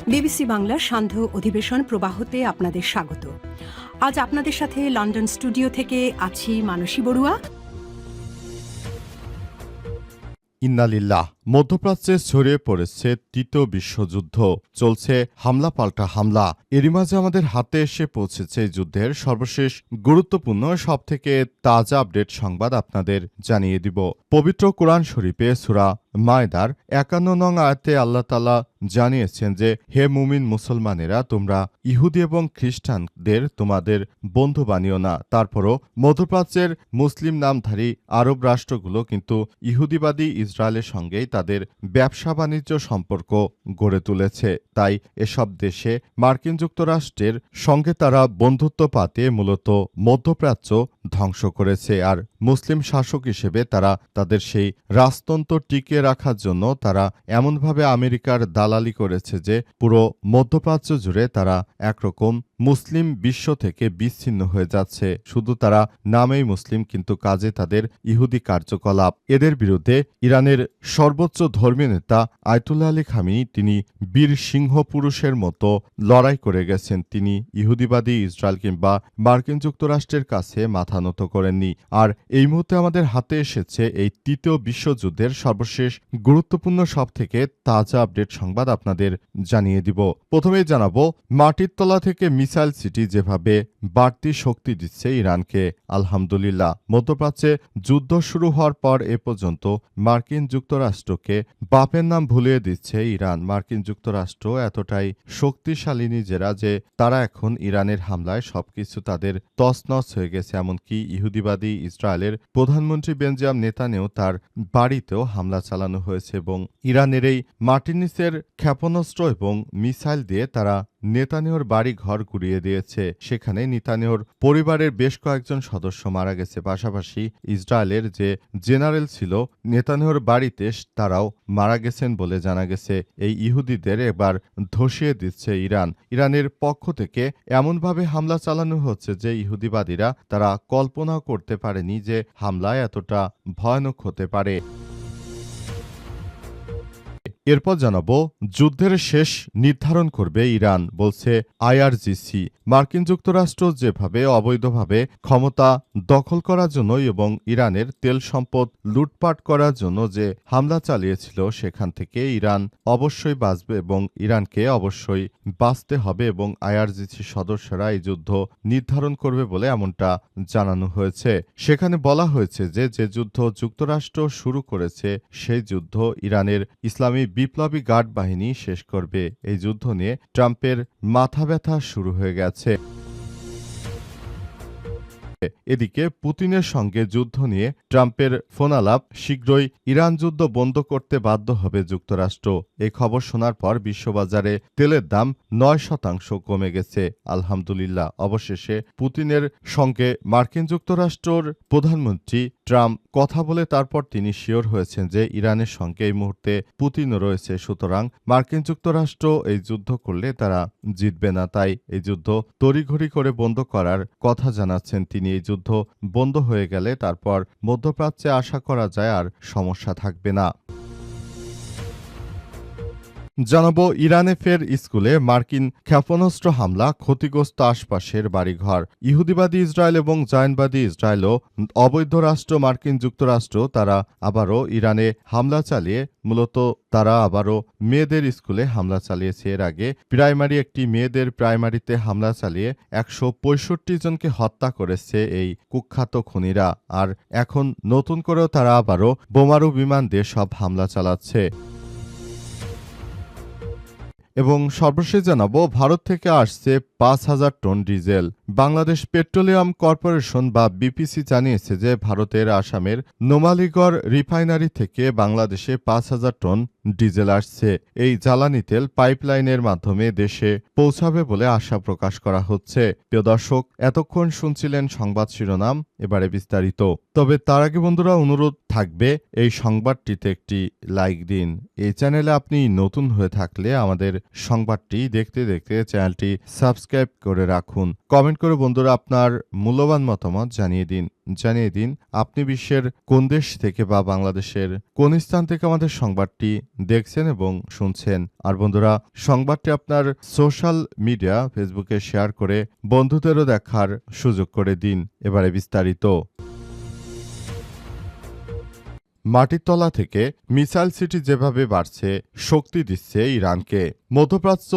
BBC বাংলার সান্ধ্য অধিবেশন প্রবাহতে আপনাদের স্বাগত। আজ আপনাদের সাথে লন্ডন স্টুডিও থেকে আছি মানসী বড়ুয়া। ইন্নালিল্লাহ। মধ্যপ্রাচ্যে ছড়িয়ে পড়েছে তৃতীয় বিশ্বযুদ্ধ। চলছে হামলা পাল্টা হামলা। এরই মাঝে আমাদের হাতে এসে পৌঁছেছে যুদ্ধের সর্বশেষ গুরুত্বপূর্ণ সবথেকে তাজা আপডেট সংবাদ আপনাদের জানিয়ে দিব। পবিত্র কোরআন শরীফে সূরা মায়দার ৫১ নং আয়াতে আল্লাহ তাআলা জানিয়েছেন যে, হে মুমিন মুসলমানেরা, তোমরা ইহুদি এবং খ্রিস্টানদের তোমাদের বন্ধু বানিও না। তারপরও মধ্যপ্রাচ্যের মুসলিম নামধারী আরব রাষ্ট্রগুলো কিন্তু ইহুদিবাদী ইসরায়েলের সঙ্গেই তাদের ব্যবসা বাণিজ্য সম্পর্ক গড়ে তুলেছে। তাই এসব দেশে মার্কিন যুক্তরাষ্ট্রের সঙ্গে তারা বন্ধুত্ব পাতে মূলত মধ্যপ্রাচ্য ধ্বংস করেছে। আর মুসলিম শাসক হিসেবে তারা তাদের সেই রাজতন্ত্র টিকিয়ে রাখার জন্য তারা এমনভাবে আমেরিকার দালালি করেছে যে পুরো মধ্যপ্রাচ্য জুড়ে তারা একরকম মুসলিম বিশ্ব থেকে বিচ্ছিন্ন হয়ে যাচ্ছে। শুধু তারা নামেই মুসলিম, কিন্তু কাজে তাদের ইহুদি কার্যকলাপ। এদের বিরুদ্ধে ইরানের সর্বোচ্চ ধর্মীয় নেতা আয়াতুল্লাহ আলী খামেনি তিনি বীর সিংহ পুরুষের মতো লড়াই করে গেছেন। তিনি ইহুদিবাদী ইসরায়েল কিংবা মার্কিন যুক্তরাষ্ট্রের কাছে মাথা নত করেননি। আর এই মুহূর্তে আমাদের হাতে এসেছে এই তৃতীয় বিশ্বযুদ্ধের সর্বশেষ গুরুত্বপূর্ণ সব থেকে তাজা আপডেট সংবাদ আপনাদের জানিয়ে দিব। প্রথমেই জানাবো, মাটির তলা থেকে মিসাইল সিটি যেভাবে বাড়তি শক্তি দিচ্ছে ইরানকে। আলহামদুলিল্লাহ, মধ্যপ্রাচ্যে যুদ্ধ শুরু হওয়ার পর এ পর্যন্ত মার্কিন যুক্তরাষ্ট্রকে বাপের নাম ভুলিয়ে দিচ্ছে ইরান। মার্কিন যুক্তরাষ্ট্র এতটাই শক্তিশালী নিজেরা যে তারা এখন ইরানের হামলায় সবকিছু তাদের তছনছ হয়ে গেছে। এমনকি ইহুদিবাদী ইসরায়েলের প্রধানমন্ত্রী বেঞ্জামিন নেতানিয়াহু তার বাড়িতেও হামলা চালানো হয়েছে এবং ইরানের এই মাটির নিচের ক্ষেপণাস্ত্র এবং মিসাইল দিয়ে তারা নেতানিয়াহুর বাড়ি ঘর গুড়িয়ে দিয়েছে। সেখানে নেতানিয়াহুর পরিবারের বেশ কয়েকজন সদস্য মারা গেছে। পাশাপাশি ইসরায়েলের যে জেনারেল ছিল নেতানিয়াহুর বাড়িতে তারাও মারা গেছেন বলে জানা গেছে। এই ইহুদিদের এবার ধসিয়ে দিচ্ছে ইরান। ইরানের পক্ষ থেকে এমনভাবে হামলা চালানো হচ্ছে যে ইহুদিবাদীরা তারা কল্পনাও করতে পারেনি যে হামলা এতটা ভয়ানক হতে পারে। এরপর জানাবো, যুদ্ধের শেষ নির্ধারণ করবে ইরান, বলছে আইআরজিসি। মার্কিন যুক্তরাষ্ট্র যেভাবে অবৈধভাবে ক্ষমতা দখল করার জন্য এবং ইরানের তেল সম্পদ লুটপাট করার জন্য যে হামলা চালিয়েছিল, সেখান থেকে ইরান অবশ্যই বাঁচবে এবং ইরানকে অবশ্যই বাঁচতে হবে এবং আইআরজিসির সদস্যরা এই যুদ্ধ নির্ধারণ করবে বলে এমনটা জানানো হয়েছে। সেখানে বলা হয়েছে যে যে যুদ্ধ যুক্তরাষ্ট্র শুরু করেছে সেই যুদ্ধ ইরানের ইসলামী বিপ্লবী গার্ড বাহিনী শেষ করবে। এই যুদ্ধ নিয়ে ট্রাম্পের মাথা ব্যথা শুরু হয়ে গেছে। এদিকে পুতিনের সঙ্গে যুদ্ধ নিয়ে ট্রাম্পের ফোনালাপ, শীঘ্রই ইরান যুদ্ধ বন্ধ করতে বাধ্য হবে যুক্তরাষ্ট্র। এই খবর শোনার পর বিশ্ববাজারে তেলের দাম ৯% কমে গেছে। আলহামদুলিল্লাহ, অবশেষে পুতিনের সঙ্গে মার্কিন যুক্তরাষ্ট্রের প্রধানমন্ত্রী ট্রাম্প কথা বলে তারপর তিনি শিওর হয়েছেন যে ইরানের সঙ্গে এই মুহূর্তে পুতিনও রয়েছে। সুতরাং মার্কিন যুক্তরাষ্ট্র এই যুদ্ধ করলে তারা জিতবে না। তাই এই যুদ্ধ তড়িঘড়ি করে বন্ধ করার কথা জানাচ্ছেন তিনি। এই যুদ্ধ বন্ধ হয়ে গেলে তারপর মধ্যপ্রাচ্যে আশা করা যায় আর সমস্যা থাকবে না। জানাবো, ইরানে ফের স্কুলে মার্কিন ক্ষেপণাস্ত্র হামলা, ক্ষতিগ্রস্ত আশপাশের বাড়িঘর। ইহুদিবাদী ইসরায়েল এবং জায়নবাদী ইসরায়েলও অবৈধ রাষ্ট্র মার্কিন যুক্তরাষ্ট্র তারা আবারও ইরানে হামলা চালিয়ে মূলত তারা আবারও মেয়েদের স্কুলে হামলা চালিয়েছে। এর আগে একটি মেয়েদের প্রাইমারিতে হামলা চালিয়ে ১৬৫ জনকে হত্যা করেছে এই কুখ্যাত খুনিরা। আর এখন নতুন করেও তারা আবারও বোমারু বিমান দিয়ে সব হামলা চালাচ্ছে। এবং সর্বশেষ জানাবো, ভারত থেকে আসছে ৫,০০০ ton diesel. Bangladesh petroleum corporation বা বিপিসি জানিয়েছে যে ভারতের আসামের নোমালীগড় রিফাইনারি থেকে বাংলাদেশে ৫,০০০ টন ডিজেল আসছে। এই জ্বালানি তেল পাইপলাইনের মাধ্যমে দেশে পৌঁছাবে বলে আশা প্রকাশ করা হচ্ছে। প্রিয় দর্শক, এতক্ষণ শুনছিলেন সংবাদ শিরোনাম, এবারে বিস্তারিত। তবে তার আগে বন্ধুরা অনুরোধ থাকবে, এই সংবাদটিতে একটি লাইক দিন। এই চ্যানেলে আপনি নতুন হয়ে থাকলে আমাদের সংবাদটি দেখতে দেখতে চ্যানেলটি সাবস্ক্রাইব করে রাখুন। কমেন্ট করে বন্ধুরা আপনার মূল্যবান মতামত জানিয়ে দিন। জানিয়ে দিন আপনি বিশ্বের কোন দেশ থেকে বা বাংলাদেশের কোন স্থান থেকে আমাদের সংবাদটি দেখছেন এবং শুনছেন। আর বন্ধুরা, সংবাদটি আপনার সোশ্যাল মিডিয়া ফেসবুকে শেয়ার করে বন্ধুদেরও দেখার সুযোগ করে দিন। এবারে বিস্তারিত। মাটির তলা থেকে মিসাইল সিটি যেভাবে বাড়ছে, শক্তি দিচ্ছে ইরানকে। মধ্যপ্রাচ্য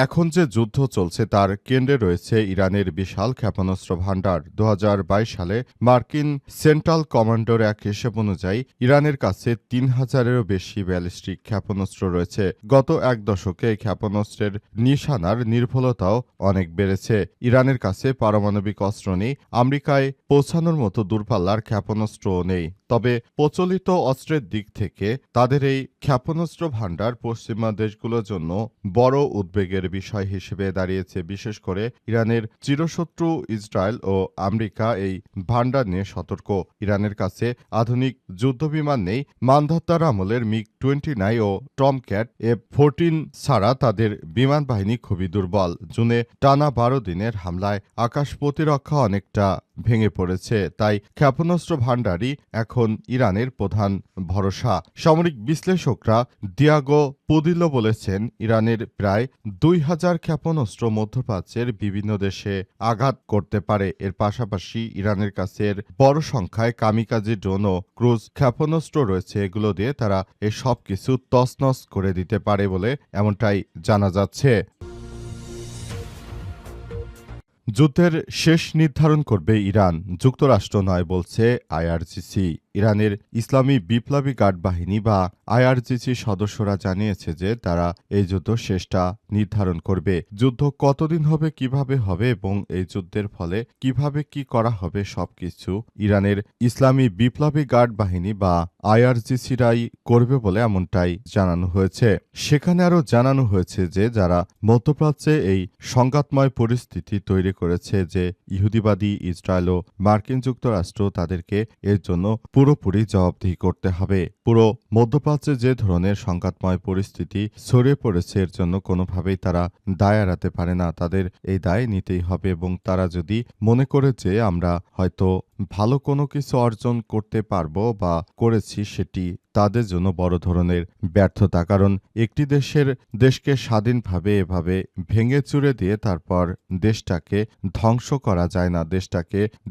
এখন যে যুদ্ধ চলছে তার কেন্দ্রে রয়েছে ইরানের বিশাল ক্ষেপণাস্ত্র ভাণ্ডার। ২০২২ সালে মার্কিন সেন্ট্রাল কমান্ডোর এক হিসেব অনুযায়ী ইরানের কাছে ৩,০০০-এরও বেশি ব্যালিস্টিক ক্ষেপণাস্ত্র রয়েছে। গত এক দশকে এই ক্ষেপণাস্ত্রের নিশানার নির্ভুলতাও অনেক বেড়েছে। ইরানের কাছে পারমাণবিক অস্ত্র নেই, আমেরিকায় পৌঁছানোর মতো দূরপাল্লার ক্ষেপণাস্ত্রও নেই। তবে প্রচলিত অস্ত্রের দিক থেকে তাদের এই ক্ষেপণাস্ত্র ভাণ্ডার পশ্চিমা দেশগুলোর জন্য বড় উদ্বেগের বিষয় হিসেবে দাঁড়িয়েছে। বিশেষ করে ইরানের চিরশত্রু ইসরায়েল ও আমেরিকা এই ভাণ্ডার নিয়ে সতর্ক। ইরানের কাছে আধুনিক যুদ্ধবিমান নেই। মানধাত্তার আমলের মিগ-29 ও টমক্যাট F-14 ছাড়া তাদের বিমান বাহিনী খুবই দুর্বল। জুনে টানা ১২ দিনের হামলায় আকাশ প্রতিরক্ষা অনেকটা ভেঙে পড়েছে। তাই ক্ষেপণাস্ত্র ভাণ্ডারই এখন ইরানের প্রধান ভরসা। সামরিক বিশ্লেষকরা দিয়াগো পুদিলো বলেছেন, ইরানের প্রায় ২,০০০ ক্ষেপণাস্ত্র মধ্যপ্রাচ্যের বিভিন্ন দেশে আঘাত করতে পারে। এর পাশাপাশি ইরানের কাছে বড় সংখ্যায় কামিকাজি ড্রোন ও ক্রুজ ক্ষেপণাস্ত্র রয়েছে। এগুলো দিয়ে তারা এই সব কিছু তছনছ করে দিতে পারে বলে এমনটাই জানা যাচ্ছে। যুদ্ধের শেষ নির্ধারণ করবে ইরান, যুক্তরাষ্ট্র নয় বলছে আইআরজিসি। ইরানের ইসলামী বিপ্লবী গার্ড বাহিনী বা আইআরজিসি সদস্যরা জানিয়েছে যে তারা এই যুদ্ধ শেষটা নির্ধারণ করবে। যুদ্ধ কতদিন হবে, কিভাবে হবে এবং এই যুদ্ধের ফলে কিভাবে কি করা হবে সবকিছু ইরানের ইসলামী বিপ্লবী গার্ড বাহিনী বা আইআরজিসিরাই করবে বলে এমনটাই জানানো হয়েছে। সেখানে আরও জানানো হয়েছে যে যারা মধ্যপ্রাচ্যে এই সংঘাতময় পরিস্থিতি তৈরি করেছে, যে ইহুদিবাদী ইসরায়েল ও মার্কিন যুক্তরাষ্ট্র, তাদেরকে এর জন্য পুরোপুরি জবাবদিহি করতে হবে। পুরো মধ্যপ্রাচ্যে যে ধরনের সংঘাতময় পরিস্থিতি ছড়িয়ে পড়েছে এর জন্য কোনোভাবেই তারা দায় এড়াতে পারে না। তাদের এই দায় নিতেই হবে এবং তারা যদি মনে করে যে আমরা হয়তো ভালো কোনো কিছু অর্জন করতে পারবো বা করেছি, সেটি তাদের জন্য বড় ধরনের ব্যর্থতা। কারণ একটি দেশকে স্বাধীনভাবে এভাবে ভেঙে চুরে দিয়ে তারপর দেশটাকে ধ্বংস করা যায় না।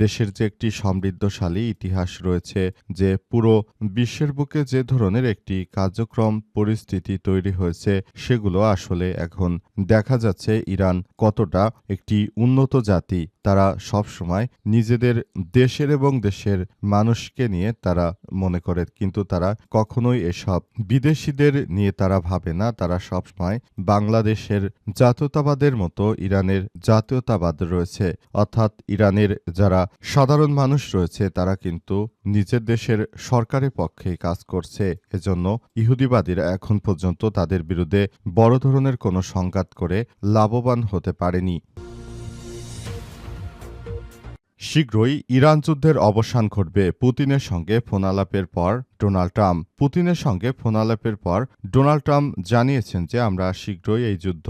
দেশের যে একটি সমৃদ্ধশালী ইতিহাস রয়েছে, যে পুরো বিশ্বের বুকে যে ধরনের একটি কার্যক্রম পরিস্থিতি তৈরি হয়েছে, সেগুলো আসলে এখন দেখা যাচ্ছে ইরান কতটা একটি উন্নত জাতি। তারা সবসময় নিজেদের দেশের এবং দেশের মানুষকে নিয়ে তারা মনে করে, কিন্তু তারা কখনোই এসব বিদেশিদের নিয়ে তারা ভাবে না। তারা সবসময় বাংলাদেশের জাতীয়তাবাদের মতো ইরানের জাতীয়তাবাদ রয়েছে, অর্থাৎ ইরানের যারা সাধারণ মানুষ রয়েছে তারা কিন্তু নিজের দেশের সরকারের পক্ষে কাজ করছে। এজন্য ইহুদিবাদীরা এখন পর্যন্ত তাদের বিরুদ্ধে বড় ধরনের কোনো সংঘাত করে লাভবান হতে পারেনি। শীঘ্রই ইরান যুদ্ধের অবসান ঘটবে, পুতিনের সঙ্গে ফোনালাপের পর ডোনাল্ড ট্রাম্প। পুতিনের সঙ্গে ফোনালাপের পর ডোনাল্ড ট্রাম্প জানিয়েছেন যে আমরা শীঘ্রই এই যুদ্ধ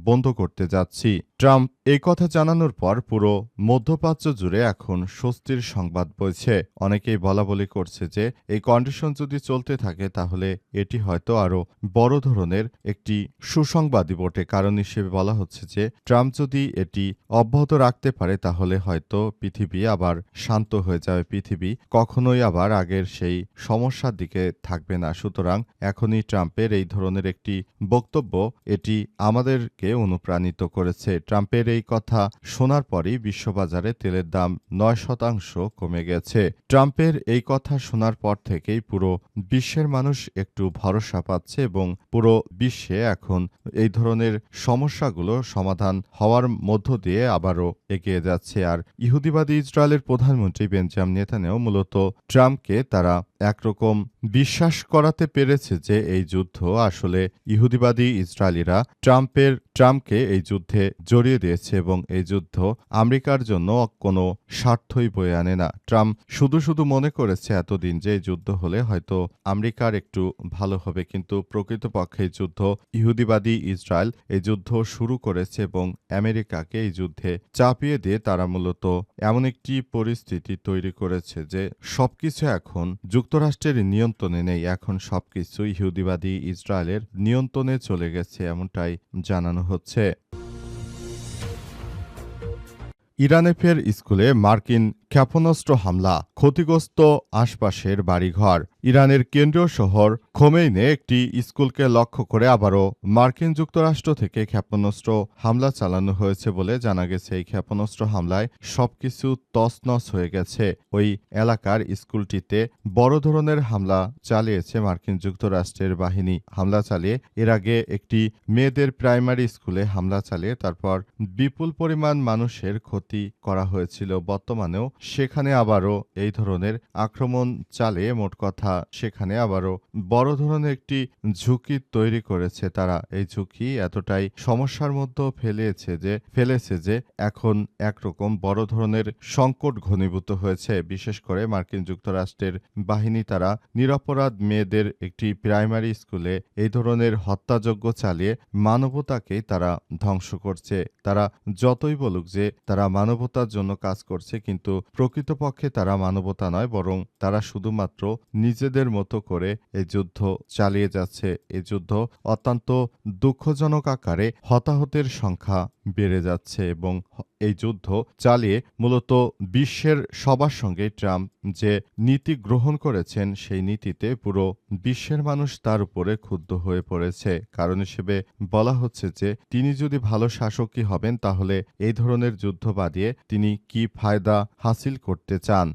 বন্ধ করতে যাচ্ছি। ট্রাম্প এই কথা জানানোর পর পুরো মধ্যপ্রাচ্য জুড়ে এখন স্বস্তির সংবাদ বইছে। অনেকেই বলাবলি করছে যে এই কন্ডিশন যদি চলতে থাকে তাহলে এটি হয়তো আরও বড় ধরনের একটি সুসংবাদই বটে। কারণ হিসেবে বলা হচ্ছে যে ট্রাম্প যদি এটি অব্যাহত রাখতে পারে তাহলে হয়তো পৃথিবী আবার শান্ত হয়ে যাবে। পৃথিবী কখনোই আবার আগের সেই সমস্যার দিকে থাকবে না। সুতরাং এখনই ট্রাম্পের এই ধরনের একটি বক্তব্য এটি আমাদেরকে অনুপ্রাণিত করেছে। ট্রাম্পের এই কথা শোনার পরই বিশ্ববাজারে তেলের দাম ৯% কমে গেছে। ট্রাম্পের এই কথা শোনার পর থেকেই পুরো বিশ্বের মানুষ একটু ভরসা পাচ্ছে এবং পুরো বিশ্বে এখন এই ধরনের সমস্যাগুলো সমাধান হওয়ার মধ্য দিয়ে আবারও এগিয়ে যাচ্ছে। আর ইহুদিবাদী ইসরায়েলের প্রধানমন্ত্রী বেঞ্জামিন নেতানিয়াহু মূলত ট্রাম্পকে তারা একরকম বিশ্বাস করাতে পেরেছে যে এই যুদ্ধ আসলে ইহুদিবাদী ইসরায়েলিরা ট্রাম্পকে এই যুদ্ধে জড়িয়ে দিয়েছে এবং এই যুদ্ধ আমেরিকার জন্য কোনো স্বার্থই বয়ে আনে না। ট্রাম্প শুধু শুধু মনে করেছে এতদিন যে এই যুদ্ধ হলে হয়তো আমেরিকার একটু ভালো হবে, কিন্তু প্রকৃতপক্ষে এই যুদ্ধ ইহুদিবাদী ইসরায়েল এই যুদ্ধ শুরু করেছে এবং আমেরিকাকে এই যুদ্ধে চাপিয়ে দিয়ে তারা মূলত এমন একটি পরিস্থিতি তৈরি করেছে যে সবকিছু এখন যুক্তরাষ্ট্রের নিয়ন্ত্রণে নেই। এখন সবকিছু ইহুদিবাদী ইসরায়েলের নিয়ন্ত্রণে চলে গেছে, এমনটাই জানানো হচ্ছে। ইরানে ফের স্কুলে মার্কিন ক্ষেপণাস্ত্র হামলা, ক্ষতিগ্রস্ত আশপাশের বাড়িঘর। ইরানের কেন্দ্রীয় শহর খোমেইনে একটি স্কুলকে লক্ষ্য করে আবারও মার্কিন যুক্তরাষ্ট্র থেকে ক্ষেপণাস্ত্র হামলা চালানো হয়েছে বলে জানা গেছে। এই ক্ষেপণাস্ত্র হামলায় সবকিছু তছনছ হয়ে গেছে। ওই এলাকার স্কুলটিতে বড় ধরনের হামলা চালিয়েছে মার্কিন যুক্তরাষ্ট্রের বাহিনী। হামলা চালিয়ে এর আগে একটি মেয়েদের প্রাইমারি স্কুলে হামলা চালিয়ে তারপর বিপুল পরিমাণ মানুষের ক্ষতি করা হয়েছিল। বর্তমানেও সেখানে আবারও এই ধরনের আক্রমণ চালিয়ে মোট কথা সেখানে আবারও বড় ধরনের একটি ঝুঁকি তৈরি করেছে তারা। এই ঝুঁকি এতটাই সমস্যার মধ্যে ফেলেছে যে এখন একরকম বড় ধরনের সংকট ঘনীভূত হয়েছে। বিশেষ করে মার্কিন যুক্তরাষ্ট্রের বাহিনী তারা নিরপরাধ মেয়েদের একটি প্রাইমারি স্কুলে এই ধরনের হত্যাযজ্ঞ চালিয়ে মানবতাকেই তারা ধ্বংস করছে। তারা যতই বলুক যে তারা মানবতার জন্য কাজ করছে, কিন্তু প্রকৃতপক্ষে তারা মানবতা নয়, বরং তারা শুধুমাত্র নিজেদের মতো করে এই যুদ্ধ চালিয়ে যাচ্ছে। এই যুদ্ধ অত্যন্ত দুঃখজনক আকারে হতাহতের সংখ্যা বেড়ে যাচ্ছে এবং এই যুদ্ধ চালিয়ে মূলত বিশ্বের সবার সঙ্গে ট্রাম্প যে নীতি গ্রহণ করেছেন সেই নীতিতে পুরো বিশ্বের মানুষ তার উপরে ক্ষুব্ধ হয়ে পড়েছে। কারণ হিসেবে বলা হচ্ছে যে তিনি যদি ভালো শাসকই হবেন তাহলে এই ধরনের যুদ্ধ বাদিয়ে তিনি কি ফায়দা হাসিল করতে চান।